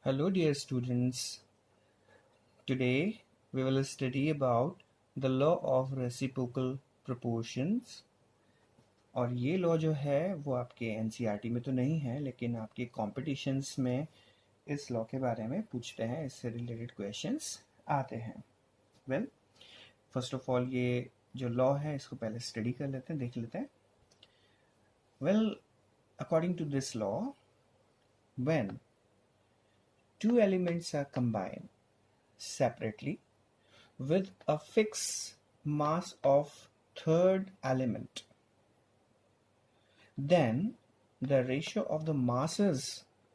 Hello, dear students. Today we will study about the law of reciprocal proportions. और ये law जो है वो आपके एनसीईआरटी में तो नहीं है, लेकिन आपके कॉम्पिटिशन्स में इस लॉ के बारे में पूछते हैं, इससे रिलेटेड क्वेश्चंस आते हैं. वेल, फर्स्ट ऑफ ऑल ये जो लॉ है इसको पहले स्टडी कर लेते हैं, देख लेते हैं. Well, according to this law, when two elements are combined separately with a fixed mass of third element, then the ratio of the masses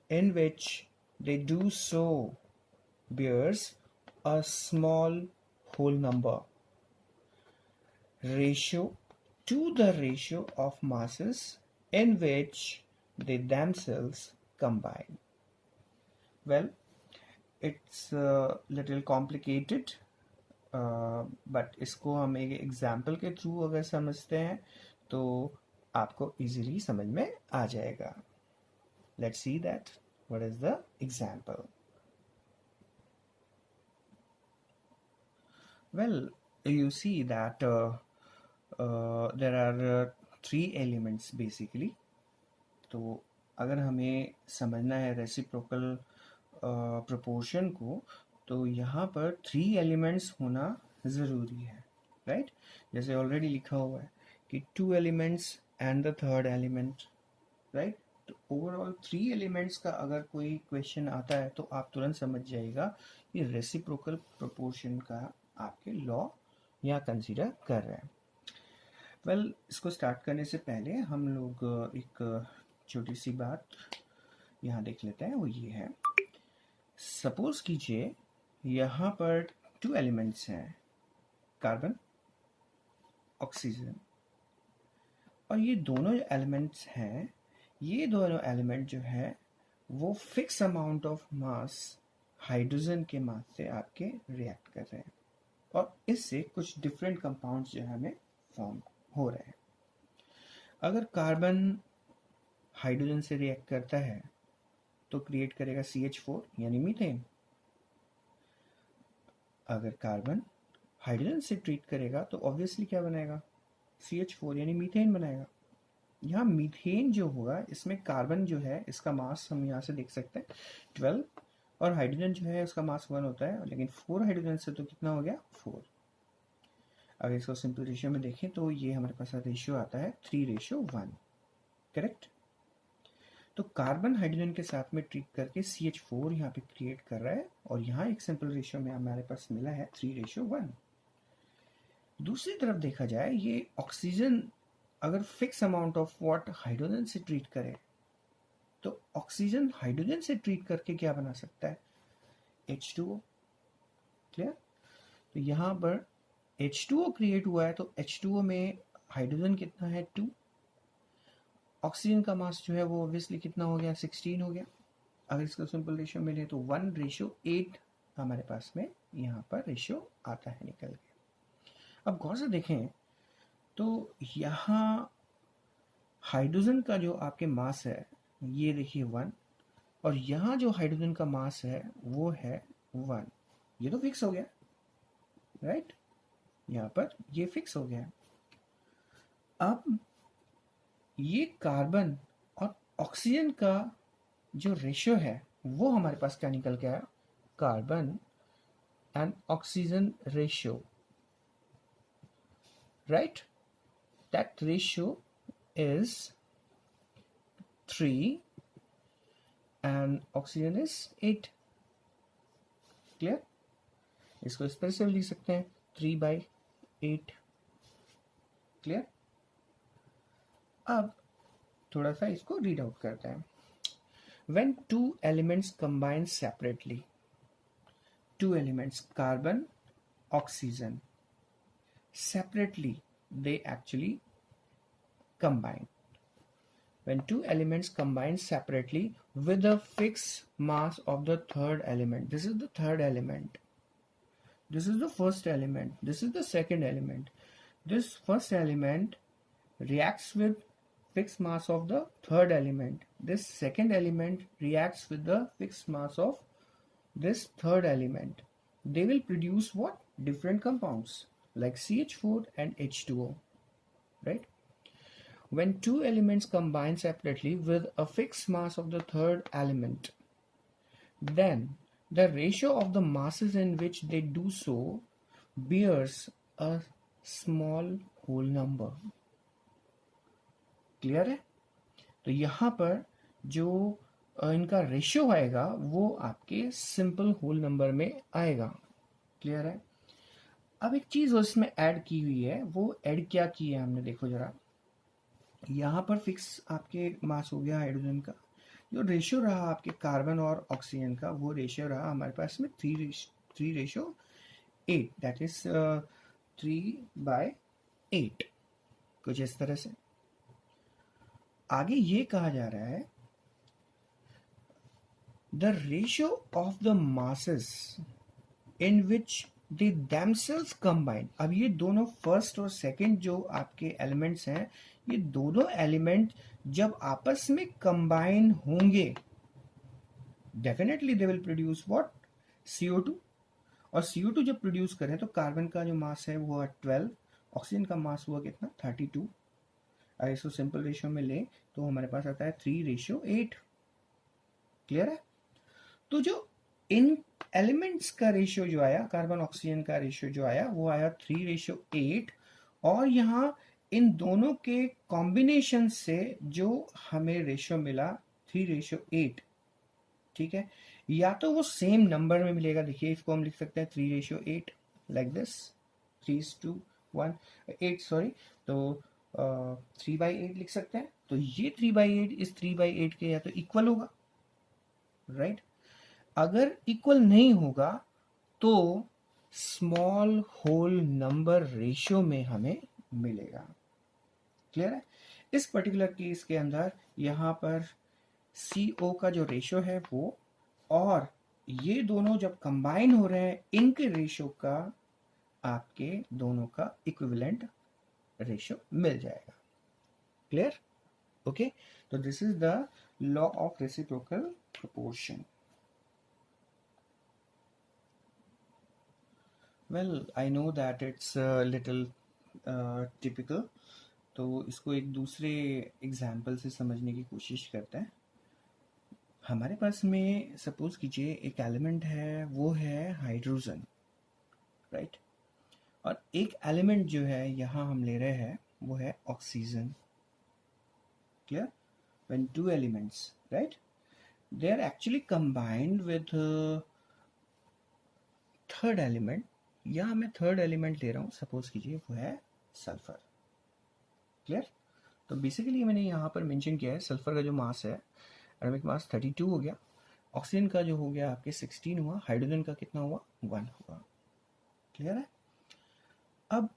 in which they do so bears a small whole number ratio to the ratio of masses in which they themselves combine. Well, it's a little complicated, but इसको हम एक example के through अगर समझते हैं तो आपको easily समझ में आ जाएगा. Let's see that what is the example. Well, you see that there are three elements basically. तो अगर हमें समझना है रेसिप्रोकल प्रोपोर्शन को, तो यहाँ पर 3 एलिमेंट्स होना ज़रूरी है, राइट. जैसे ऑलरेडी लिखा हुआ है कि 2 elements and the third element, right. तो ओवरऑल 3 एलिमेंट्स का अगर कोई क्वेश्चन आता है तो आप तुरंत समझ जाइएगा ये रेसिप्रोकल प्रोपोर्शन का आपके लॉ यहाँ कंसीडर कर रहे हैं. वेल, इसको स्टार्ट करने से पहले हम लोग एक छोटी सी बात यहाँ देख लेते हैं. वो ये है, सपोज कीजिए यहाँ पर 2 एलिमेंट्स हैं, कार्बन, ऑक्सीजन, और ये दोनों एलिमेंट्स हैं, ये दोनों एलिमेंट जो है वो fix amount of mass hydrogen के मास से आपके रिएक्ट कर रहे हैं, और इससे कुछ डिफरेंट कंपाउंड्स जो है हमें फॉर्म हो रहे हैं. अगर कार्बन हाइड्रोजन से रिएक्ट करता है तो क्रिएट करेगा CH4 यानी मीथेन. अगर कार्बन हाइड्रोजन से ट्रीट करेगा तो ऑब्वियसली क्या बनाएगा, CH4 यानी मीथेन बनाएगा. यहाँ मीथेन जो होगा इसमें कार्बन जो है इसका मास हम यहाँ से देख सकते हैं 12, और हाइड्रोजन जो है उसका मास 1 होता है, लेकिन 4 हाइड्रोजन से तो कितना हो गया 4. अगर इसको सिंपल रेशियो में देखें तो ये हमारे पास रेशियो आता है 3:1, करेक्ट. तो कार्बन हाइड्रोजन के साथ में ट्रीट करके CH4 यहाँ पे क्रिएट कर रहा है, और यहाँ एक सिंपल रेशियो में हमारे पास मिला है 3:1. दूसरी तरफ देखा जाए, ये ऑक्सीजन अगर fix amount of what hydrogen से ट्रीट करे तो ऑक्सीजन हाइड्रोजन से ट्रीट करके क्या बना सकता है, H2O. क्लियर. तो यहाँ पर H2O क्रिएट हुआ है, तो H2O में हाइड्रोजन कितना है 2, ऑक्सीजन का मास जो है वो ऑब्वियसली कितना हो गया 16 हो गया. अगर इसका सिंपल रेशियो मिले तो 1:8 हमारे पास में यहाँ पर रेशियो आता है निकल के. अब गौर से देखें तो यहाँ हाइड्रोजन का जो आपके मास है ये देखिए 1, और यहाँ जो हाइड्रोजन का मास है वो है 1. ये तो फिक्स हो गया, राइट. यहाँ पर ये फिक्स हो गया. अब ये कार्बन और ऑक्सीजन का जो रेशियो है वो हमारे पास क्या निकल के आया, carbon and oxygen ratio, right. That ratio is 3 and oxygen is 8. Clear. इसको इस तरह से लिख सकते हैं 3/8. क्लियर. अब थोड़ा सा इसको रीड आउट करते हैं. When 2 elements combine separately, 2 elements carbon, oxygen, separately they actually combine. When 2 elements combine separately with a fixed mass of the third element, this is the third element, this is the first element, this is the second element. This first element reacts with fixed mass of the third element. This second element reacts with the fixed mass of this third element, they will produce what? Different compounds like CH4 and H2O, right? When two elements combine separately with a fixed mass of the third element, then the ratio of the masses in which they do so bears a small whole number. Clear है? तो यहाँ पर जो इनका ratio आएगा वो आपके simple whole number में आएगा. क्लियर है? अब एक चीज उसमें ऐड की हुई है, वो ऐड क्या की है हमने, देखो जरा. यहाँ पर फिक्स आपके मास हो गया हाइड्रोजन का. जो रेशियो रहा आपके कार्बन और ऑक्सीजन का, वो रेशियो रहा हमारे पास में 3:8, दैट इज 3/8, कुछ इस तरह से. आगे ये कहा जा रहा है the ratio of the masses in which they themselves combine. अब ये दोनों फर्स्ट और सेकंड जो आपके एलिमेंट्स हैं, ये दोनों एलिमेंट जब आपस में कंबाइन होंगे, definitely they will produce what? CO2. और CO2 जब प्रोड्यूस करें तो कार्बन का जो मास है वो 12, ऑक्सीजन का मास हुआ कितना? 32. अगर इसको सिंपल रेशियो में ले तो हमारे पास आता है 3:8. क्लियर है? तो जो इन एलिमेंट्स का रेशियो जो आया, कार्बन ऑक्सीजन का रेशियो जो आया, वो आया 3:8. और यहाँ इन दोनों के कॉम्बिनेशन से जो हमें रेशियो मिला 3:8. ठीक है? या तो वो सेम नंबर में मिलेगा, देखिए इसको हम लिख सकते हैं 3:8 लाइक दिस, 3:1 सॉरी, तो 3/8 लिख सकते हैं. तो ये 3/8 इस 3/8 के या तो इक्वल होगा, राइट? अगर इक्वल नहीं होगा तो स्मॉल होल नंबर रेशियो में हमें मिलेगा. क्लियर है? इस पर्टिकुलर केस के अंदर यहाँ पर CO का जो रेशियो है वो, और ये दोनों जब कंबाइन हो रहे हैं, इनके रेशियो का आपके दोनों का इक्विवेलेंट रेशियो मिल जाएगा. क्लियर? ओके, तो this is the law of reciprocal proportion. Well, I know that it's little typical, तो इसको एक दूसरे एग्जाम्पल से समझने की कोशिश करते हैं. हमारे पास में सपोज कीजिए एक एलिमेंट है, वो है हाइड्रोजन, राइट? और एक एलिमेंट जो है यहाँ हम ले रहे हैं वो है oxygen. Clear? When two elements, right, they are actually combined with third element. यहाँ मैं थर्ड एलिमेंट ले रहा हूँ, सपोज कीजिए वो है सल्फर. क्लियर? तो बेसिकली मैंने यहाँ पर मेंशन किया है सल्फर का जो मास है, एटॉमिक मास 32 हो गया, ऑक्सीजन का जो हो गया आपके 16 हुआ, हाइड्रोजन का कितना हुआ? 1 हुआ. क्लियर है? अब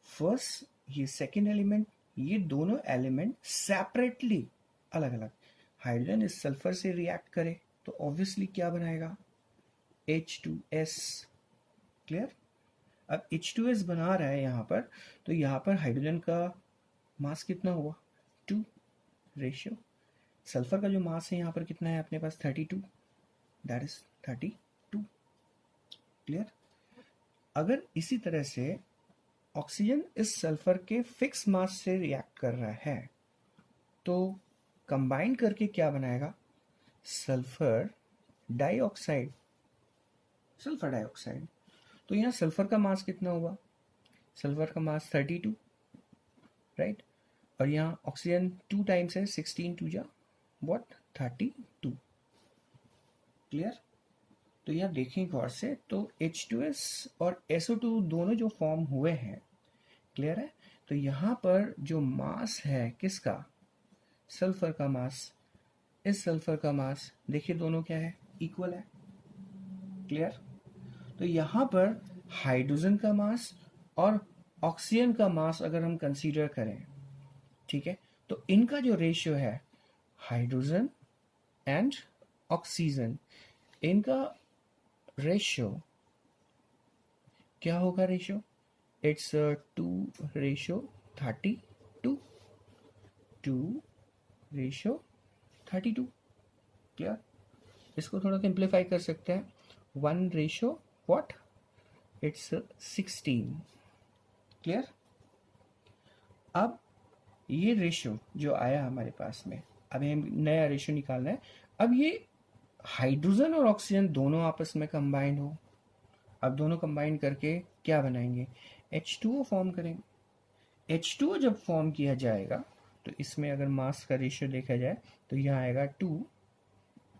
फर्स्ट ये सेकेंड एलिमेंट, ये दोनों एलिमेंट सेपरेटली अलग अलग, हाइड्रोजन इस सल्फर से रिएक्ट करे तो ऑब्वियसली क्या बनाएगा? H2S. क्लियर? अब H2S बना रहा है यहाँ पर, तो यहाँ पर हाइड्रोजन का मास कितना हुआ? 2 रेशियो. सल्फर का जो मास है यहाँ पर कितना है अपने पास? 32, दैट इज 32. क्लियर? अगर इसी तरह से ऑक्सीजन इस सल्फर के फिक्स मास से रिएक्ट कर रहा है तो कंबाइन करके क्या बनाएगा? Sulphur dioxide. Sulphur dioxide. तो यहाँ सल्फर का मास कितना हुआ? सल्फर का मास 32, राइट? और यहाँ ऑक्सीजन 2 टाइम्स है, 16 2 जा व्हाट? 32. क्लियर? तो यहाँ देखें गौर से, तो H2S और SO2 दोनों जो फॉर्म हुए हैं, क्लियर है? तो यहाँ पर जो मास है किसका? सल्फर का मास. इस सल्फर का मास देखिए दोनों क्या है? इक्वल है. क्लियर? तो यहाँ पर हाइड्रोजन का मास और ऑक्सीजन का मास अगर हम कंसीडर करें, ठीक है, तो इनका जो रेशियो है हाइड्रोजन एंड ऑक्सीजन, इनका रेशियो क्या होगा? Ratio it's 2:32. 2:32. क्लियर? इसको थोड़ा सिंप्लीफाई कर सकते हैं, 1 व्हाट, इट्स 16। क्लियर? अब ये रेशियो जो आया हमारे पास में, अभी हम नया रेशियो निकालना है। अब ये हाइड्रोजन और ऑक्सीजन दोनों आपस में कंबाइंड हो। अब दोनों कंबाइन करके क्या बनाएंगे? H2O फॉर्म करेंगे। H2O जब फॉर्म किया जाएगा तो इसमें अगर मास का रेशियो देखा जाए तो यहाँ आएगा 2,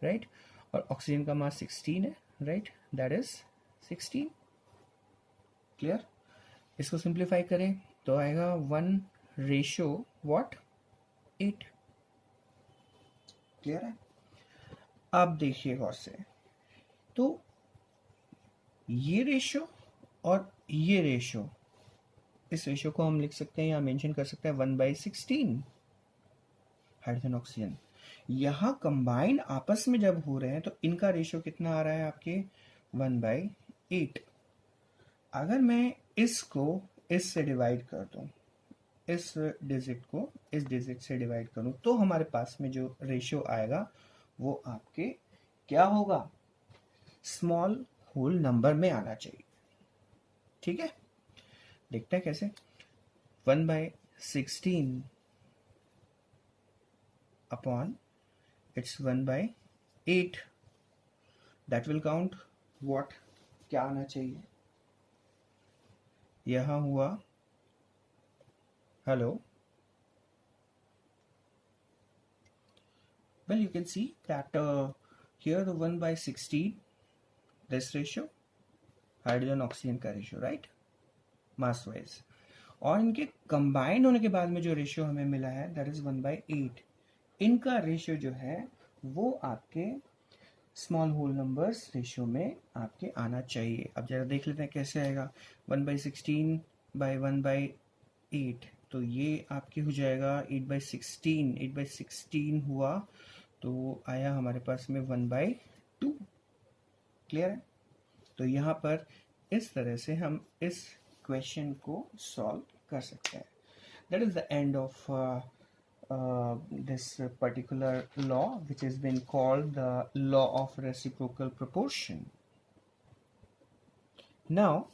राइट, और ऑक्सीजन का मास 16 है, राइट, दैट इज 16। क्लियर? इसको सिंप्लीफाई करें तो आएगा 1:8। क्लियर है? अब देखिए गौर से, तो ये रेशियो और ये रेशियो, इस रेशियो को हम लिख सकते हैं या मेंशन कर सकते हैं 1/16 हाइड्रोजन ऑक्सीजन। यहाँ कंबाइन आपस में जब हो रहे हैं तो इनका रेशियो कितना आ रहा है आपके? 1/8। अगर मैं इसको इससे डिवाइड कर दूं, इस डिजिट को इस डिजिट से डिवाइड करूं, तो हमारे पास में जो रेशियो आएगा वो आपके क्या होगा? स्मॉल होल नंबर में आना चाहिए। ठीक है, देखते हैं कैसे। 1/16 upon its 1/8, that will count what? क्या आना चाहिए? यहां हुआ, hello, well you can see that here the 1/16, this ratio, hydrogen oxygen का रेशियो, राइट, मास वाइज, और इनके कंबाइन होने के बाद में जो रेशियो हमें मिला है दैट इज 1/8। इनका रेशियो जो है वो आपके स्मॉल होल नंबर्स रेशियो में आपके आना चाहिए। अब जरा देख लेते हैं कैसे आएगा। 1/16 बाई 1/8, तो ये आपके हो जाएगा 8/16। 8/16 हुआ तो आया हमारे पास में 1/2। क्लियर है? तो यहाँ पर इस तरह से हम इस क्वेश्चन को सॉल्व कर सकते हैं। That is the end of this particular law, which has been called the law of reciprocal proportion. Now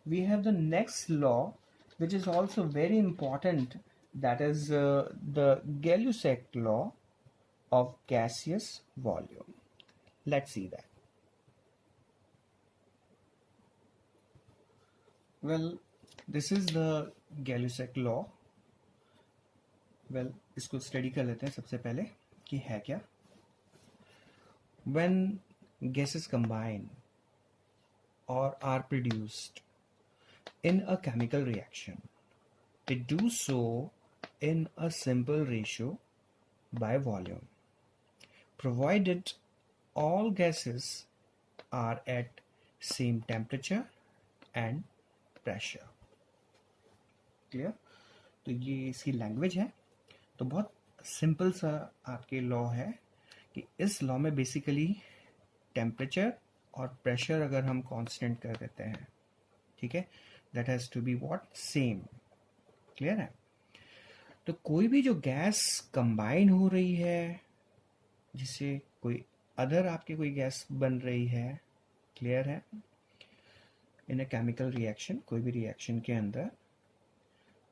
we have the next law, which is also very important, that is the Gay-Lussac law of gaseous volume. Let's see that. Well, this is the Gay-Lussac law. Well इसको study कर लेते हैं सबसे पहले कि है क्या। When gases combine or are produced in a chemical reaction, they do so in a simple ratio by volume, provided all gases are at same temperature and pressure. Clear? तो ये इसकी लैंग्वेज है। तो बहुत सिंपल सा आपके law है कि इस लॉ में बेसिकली टेम्परेचर और प्रेशर अगर हम कांस्टेंट कर देते हैं, ठीक है, that has to be what? Same. Clear है? तो कोई भी जो गैस कंबाइन हो रही है, जिससे कोई अदर आपके कोई गैस बन रही है, क्लियर है, इन अ केमिकल रिएक्शन, कोई भी रिएक्शन के अंदर,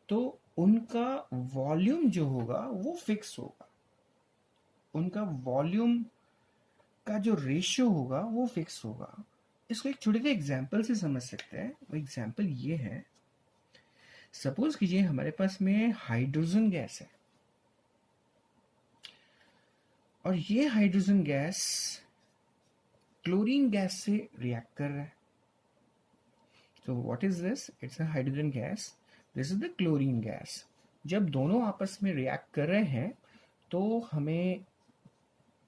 तो उनका वॉल्यूम जो होगा वो फिक्स होगा। उनका वॉल्यूम का जो रेशियो होगा वो फिक्स होगा। इसको एक छोटे से एग्जांपल से समझ सकते हैं। वो एग्जांपल ये है, सपोज कीजिए हमारे पास में हाइड्रोजन गैस है और ये हाइड्रोजन गैस क्लोरीन गैस से रिएक्ट कर रहा है। तो what is this? It's a hydrogen gas, this is the chlorine gas. जब दोनों आपस में रिएक्ट कर रहे हैं तो हमें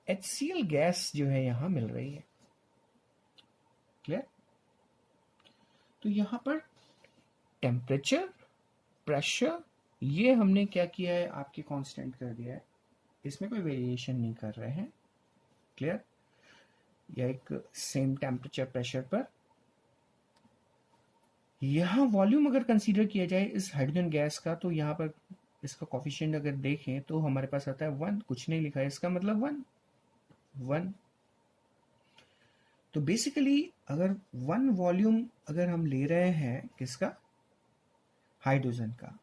HCl गैस जो है यहां मिल रही है। क्लियर? तो यहां पर टेम्परेचर, प्रेशर, ये हमने क्या किया है? आपके कांस्टेंट कर दिया है, इसमें कोई वेरिएशन नहीं कर रहे हैं। क्लियर? या एक सेम टेम्परेचर प्रेशर पर। यहाँ वॉल्यूम अगर कंसीडर किया जाए इस हाइड्रोजन गैस का, तो यहाँ पर इसका कोफिशिएंट अगर देखें तो हमारे पास आता है 1, कुछ नहीं लिखा है, इसका मतलब 1। तो बेसिकली अगर वन वॉल्यूम अगर हम ले रहे हैं किसका, हाइड्रोजन का,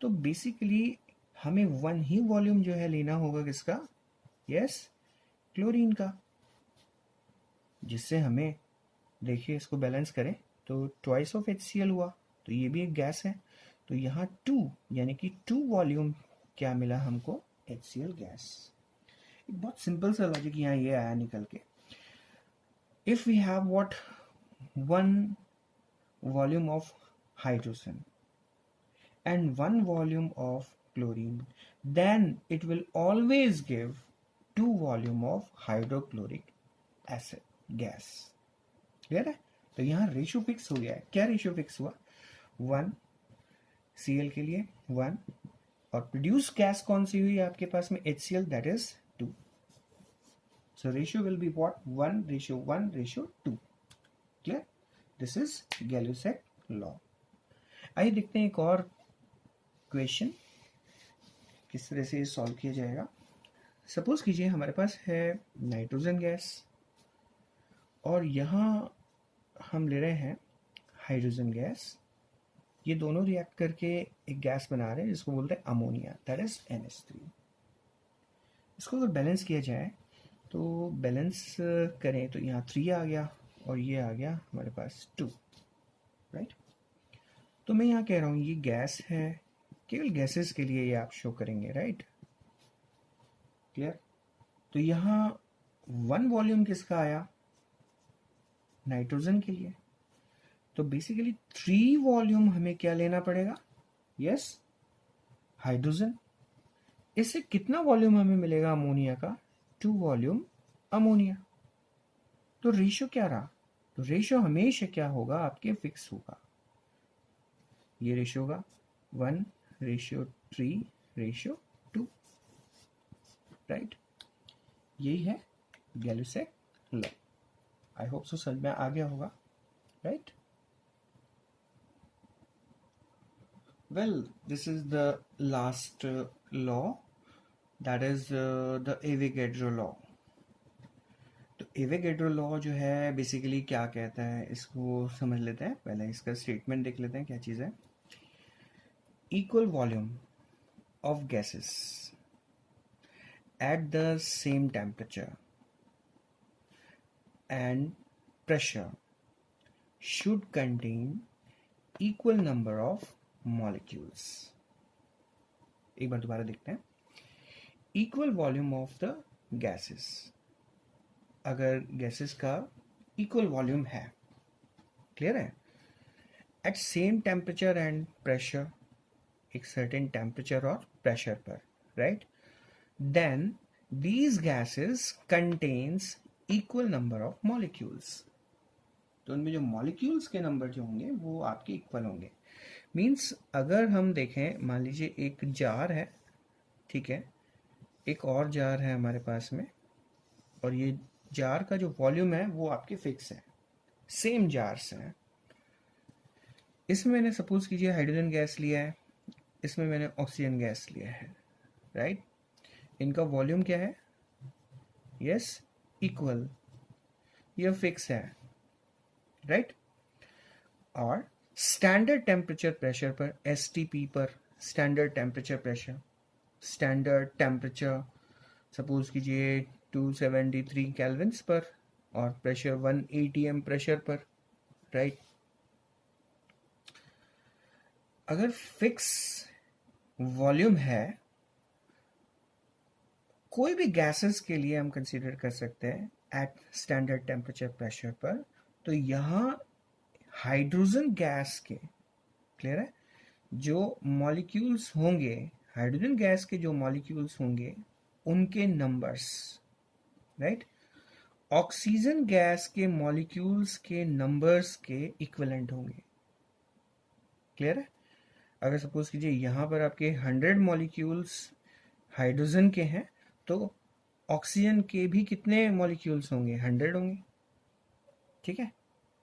तो बेसिकली हमें वन ही वॉल्यूम जो है लेना होगा किसका, यस, क्लोरीन का, जिससे हमें, देखिए इसको बैलेंस करें तो ट्वाइस ऑफ HCl हुआ, तो ये भी एक गैस है, तो यहाँ 2 यानी कि 2 वॉल्यूम क्या मिला हमको, HCl गैस। एक बहुत सिंपल सा लॉजिक यहाँ ये आया निकल के, if we have what, 1 volume of hydrogen and 1 volume of chlorine, then it will always give 2 volume of hydrochloric acid gas। Clear है? तो यहाँ रेशियो फिक्स हो गया है। क्या रेशियो फिक्स हुआ, 1 Cl के लिए 1, और प्रोड्यूस गैस कौन सी हुई आपके पास में, HCl, that is 2। So ratio will be what, 1:1:2। Clear? This is Gay Lussac law. आइए देखते हैं एक और क्वेश्चन किस तरह से सॉल्व किया जाएगा। सपोज कीजिए हमारे पास है नाइट्रोजन गैस और यहाँ हम ले रहे हैं हाइड्रोजन गैस, ये दोनों रिएक्ट करके एक गैस बना रहे हैं जिसको बोलते हैं अमोनिया, दैट इज NH3। इसको अगर बैलेंस किया जाए तो बैलेंस करें तो यहाँ 3 आ गया और ये आ गया हमारे पास 2, राइट। तो मैं यहाँ कह रहा हूँ ये गैस है, केवल गैसेस के लिए ये आप शो करेंगे, राइट, क्लियर। तो यहाँ 1 वॉल्यूम किसका आया, नाइट्रोजन के लिए, तो बेसिकली 3 वॉल्यूम हमें क्या लेना पड़ेगा, यस, हाइड्रोजन। इससे कितना वॉल्यूम हमें मिलेगा अमोनिया का, 2 वॉल्यूम अमोनिया। तो रेशियो क्या रहा, तो रेशियो हमेशा क्या होगा आपके, फिक्स होगा। ये रेशियो होगा 1:3:2, राइट। यही है गैल्यूसेक लॉ। आई होप सो समझ में आ गया होगा, right. Well, this is the last law, that is the Avogadro law. तो एवोगैड्रो लॉ जो है बेसिकली क्या कहता है, इसको समझ लेते हैं। पहले इसका स्टेटमेंट देख लेते हैं क्या चीज़ है। Equal volume of gases at the same temperature and pressure should contain equal number of molecules। एक बार दोबारा देखते हैं। Equal volume of the gases, अगर गैसेस का इक्वल वॉल्यूम है, क्लियर है, at same temperature and pressure, एक सर्टेन टेम्परेचर और प्रेशर पर, right, then these gases contains equal number of molecules। तो उनमें जो molecules के नंबर जो होंगे वो आपके इक्वल होंगे। मीन्स अगर हम देखें, मान लीजिए एक जार है, ठीक है, एक और जार है हमारे पास में, और ये जार का जो वॉल्यूम है वो आपके फिक्स है, सेम जार्स हैं। इसमें मैंने सपोज कीजिए हाइड्रोजन गैस लिया है, इसमें मैंने ऑक्सीजन गैस लिया है, राइट। इनका वॉल्यूम क्या है, यस, इक्वल, यह फिक्स है, राइट। और स्टैंडर्ड टेम्परेचर प्रेशर पर, STP पर, standard temperature pressure, standard temperature suppose कीजिए 273 केल्विन्स पर, और प्रेशर 1 ATM प्रेशर पर, राइट। अगर फिक्स वॉल्यूम है कोई भी गैसेस के लिए, हम कंसीडर कर सकते हैं एट स्टैंडर्ड टेम्परेचर प्रेशर पर, तो यहाँ हाइड्रोजन गैस के, क्लियर है, जो मॉलिक्यूल्स होंगे, हाइड्रोजन गैस के जो मॉलिक्यूल्स होंगे उनके नंबर्स, राइट, ऑक्सीजन गैस के मॉलिक्यूल्स के नंबर्स के इक्विवेलेंट होंगे, क्लियर है। अगर सपोज कीजिए यहाँ पर आपके 100 मॉलिक्यूल्स हाइड्रोजन के हैं, तो ऑक्सीजन के भी कितने मॉलिक्यूल्स होंगे, 100 होंगे, ठीक है।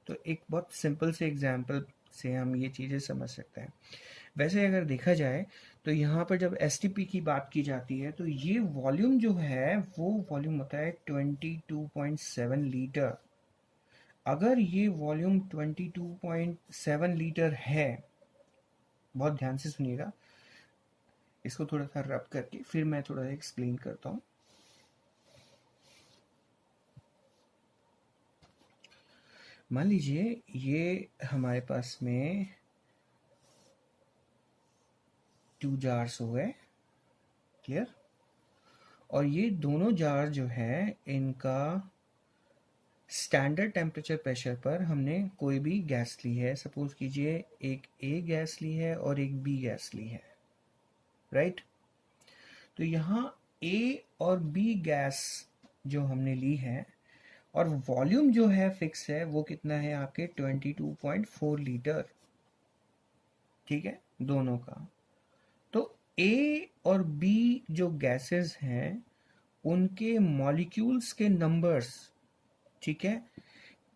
तो एक बहुत सिंपल से एग्जांपल से हम ये चीज़ें समझ सकते हैं। वैसे अगर देखा जाए तो यहाँ पर जब STP की बात की जाती है तो ये वॉल्यूम जो है वो वॉल्यूम होता है 22.7 लीटर, अगर ये वॉल्यूम 22.7 लीटर है, बहुत ध्यान से सुनिएगा, इसको थोड़ा सा रब करके फिर मैं थोड़ा सा एक्सप्लेन करता हूँ। मान लीजिए ये हमारे पास में 2 जार्स हो गए, क्लियर। और ये दोनों जार जो है इनका स्टैंडर्ड टेम्परेचर प्रेशर पर हमने कोई भी गैस ली है, सपोज कीजिए एक ए गैस ली है और एक बी गैस ली है, राइट। तो यहाँ ए और बी गैस जो हमने ली है और वॉल्यूम जो है फिक्स है, वो कितना है आपके 22.4 लीटर, ठीक है, दोनों का। तो ए और बी जो गैसेस हैं उनके मॉलिक्यूल्स के नंबर्स, ठीक है,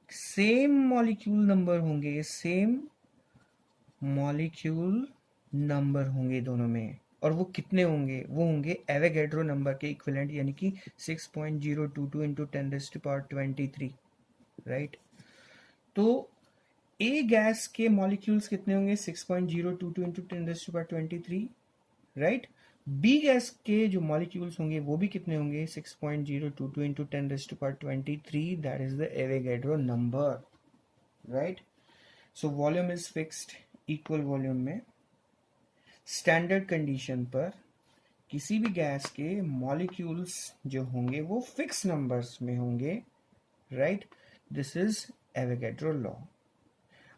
सेम मॉलिक्यूल नंबर होंगे, सेम मॉलिक्यूल नंबर होंगे दोनों में। और वो कितने होंगे? वो होंगे एवोगैड्रो नंबर के इक्विवेलेंट, यानी कि 6.022 इंटू 10⁻23, राइट। तो ए गैस के मॉलिक्यूल्स कितने होंगे? 6.022 इंटू 10⁻23, राइट। बी गैस के जो मॉलिक्यूल्स होंगे वो भी कितने होंगे? 6.022 into 10⁻23, that is the Avogadro number, right. So volume is fixed, equal volume में स्टैंडर्ड कंडीशन पर किसी भी गैस के मॉलिक्यूल्स जो होंगे वो फिक्स नंबर्स में होंगे, right. This is Avogadro law.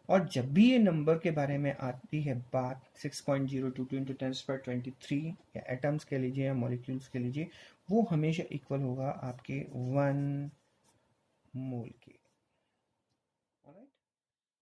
और जब भी ये नंबर के बारे में आती है बात, 6.022 इंटू 10⁻23 या एटम्स के लीजिए या मॉलिक्यूल्स के लीजिए, वो हमेशा इक्वल होगा आपके 1 मोल के।